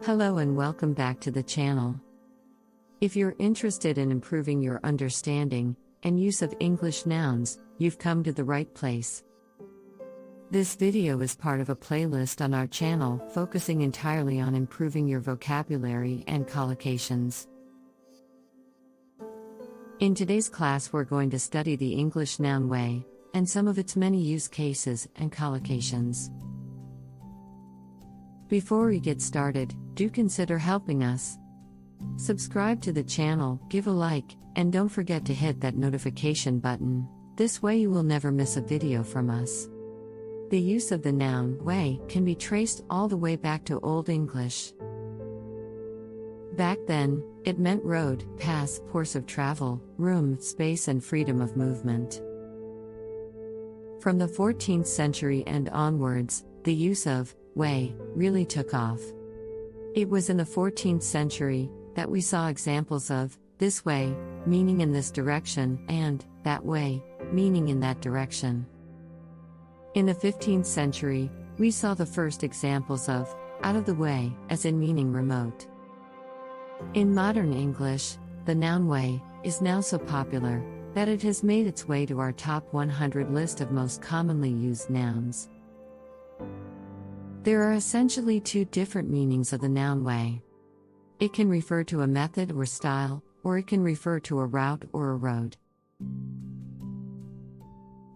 Hello and welcome back to the channel. If you're interested in improving your understanding and use of English nouns, you've come to the right place. This video is part of a playlist on our channel focusing entirely on improving your vocabulary and collocations. In today's class, we're going to study the English noun way and some of its many use cases and collocations. Before we get started, do consider helping us. Subscribe to the channel, give a like, and don't forget to hit that notification button. This way you will never miss a video from us. The use of the noun way can be traced all the way back to Old English. Back then, it meant road, path, course of travel, room, space, and freedom of movement. From the 14th century and onwards, the use of way really took off. It was in the 14th century that we saw examples of this way, meaning in this direction, and that way, meaning in that direction. In the 15th century, we saw the first examples of out of the way, as in meaning remote. In modern English, the noun way is now so popular that it has made its way to our top 100 list of most commonly used nouns. There are essentially two different meanings of the noun way. It can refer to a method or style, or it can refer to a route or a road.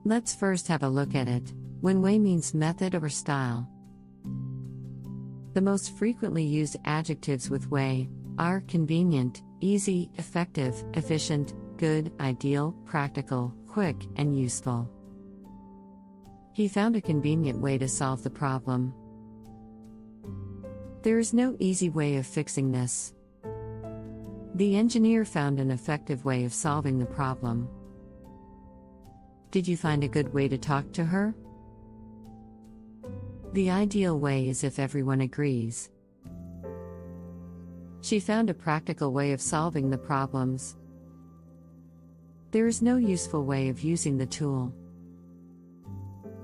Let's first have a look at it, when way means method or style. The most frequently used adjectives with way are convenient, easy, effective, efficient, good, ideal, practical, quick, and useful. He found a convenient way to solve the problem. There is no easy way of fixing this. The engineer found an effective way of solving the problem. Did you find a good way to talk to her? The ideal way is if everyone agrees. She found a practical way of solving the problems. There is no useful way of using the tool.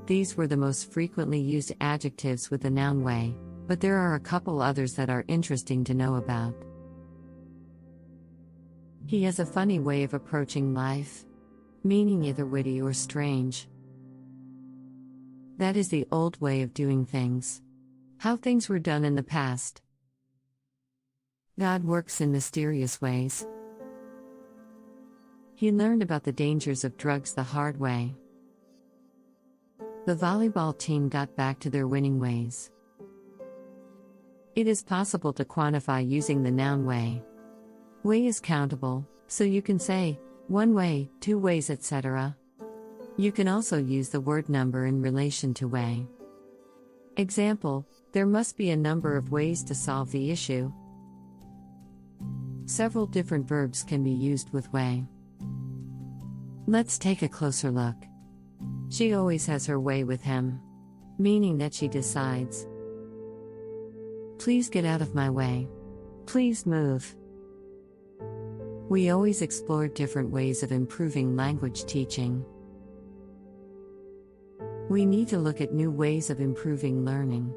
These were the most frequently used adjectives with the noun way, but there are a couple others that are interesting to know about. He has a funny way of approaching life, meaning either witty or strange. That is the old way of doing things. How things were done in the past. God works in mysterious ways. He learned about the dangers of drugs the hard way. The volleyball team got back to their winning ways. It is possible to quantify using the noun way. Way is countable, so you can say, one way, two ways, etc. You can also use the word number in relation to way. Example, there must be a number of ways to solve the issue. Several different verbs can be used with way. Let's take a closer look. She always has her way with him, meaning that she decides. Please get out of my way. Please move. We always explore different ways of improving language teaching. We need to look at new ways of improving learning.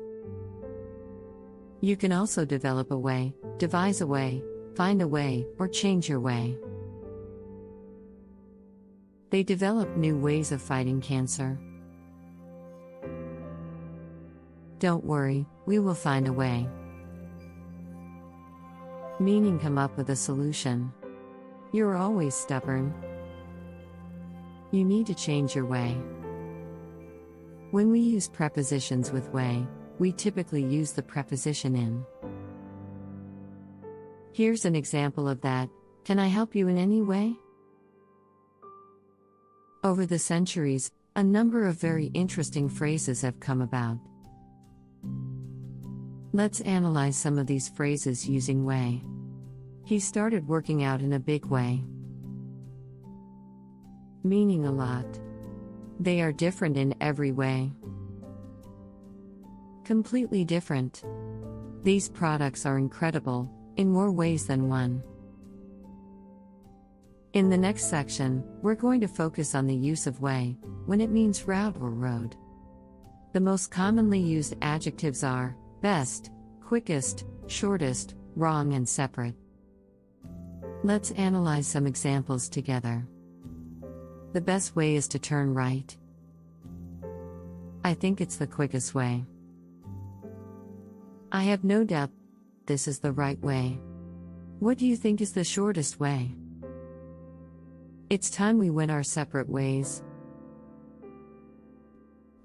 You can also develop a way, devise a way, find a way, or change your way. They develop new ways of fighting cancer. Don't worry, we will find a way. Meaning come up with a solution. You're always stubborn. You need to change your way. When we use prepositions with way, we typically use the preposition in. Here's an example of that. Can I help you in any way? Over the centuries, a number of very interesting phrases have come about. Let's analyze some of these phrases using way. He started working out in a big way. Meaning a lot. They are different in every way. Completely different. These products are incredible, in more ways than one. In the next section, we're going to focus on the use of way, when it means route or road. The most commonly used adjectives are best, quickest, shortest, wrong, and separate. Let's analyze some examples together. The best way is to turn right. I think it's the quickest way. I have no doubt this is the right way. What do you think is the shortest way? It's time we went our separate ways.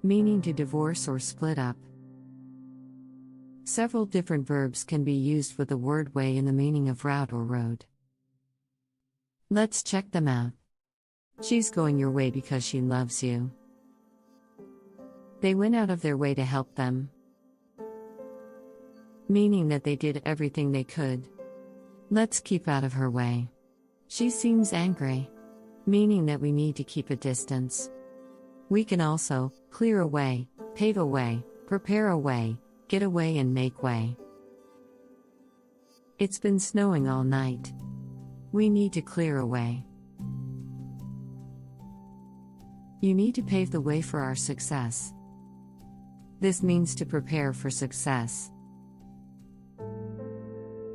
Meaning to divorce or split up. Several different verbs can be used with the word way in the meaning of route or road. Let's check them out. She's going your way because she loves you. They went out of their way to help them. Meaning that they did everything they could. Let's keep out of her way. She seems angry. Meaning that we need to keep a distance. We can also clear a way, pave a way, prepare a way, get away, and make way. It's been snowing all night. We need to clear a way. You need to pave the way for our success. This means to prepare for success.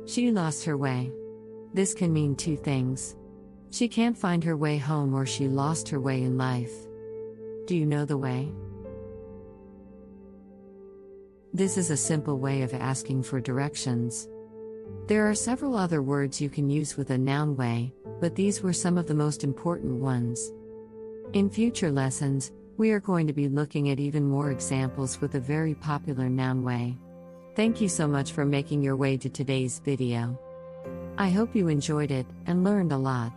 She lost her way. This can mean two things. She can't find her way home, or she lost her way in life. Do you know the way? This is a simple way of asking for directions. There are several other words you can use with a noun way, but these were some of the most important ones. In future lessons, we are going to be looking at even more examples with a very popular noun way. Thank you so much for making your way to today's video. I hope you enjoyed it and learned a lot.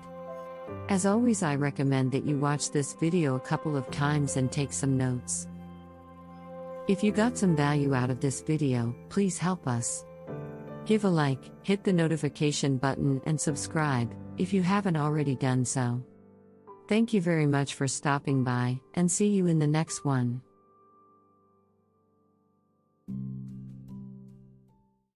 As always, I recommend that you watch this video a couple of times and take some notes. If you got some value out of this video, please help us. Give a like, hit the notification button, and subscribe if you haven't already done so. Thank you very much for stopping by, and see you in the next one.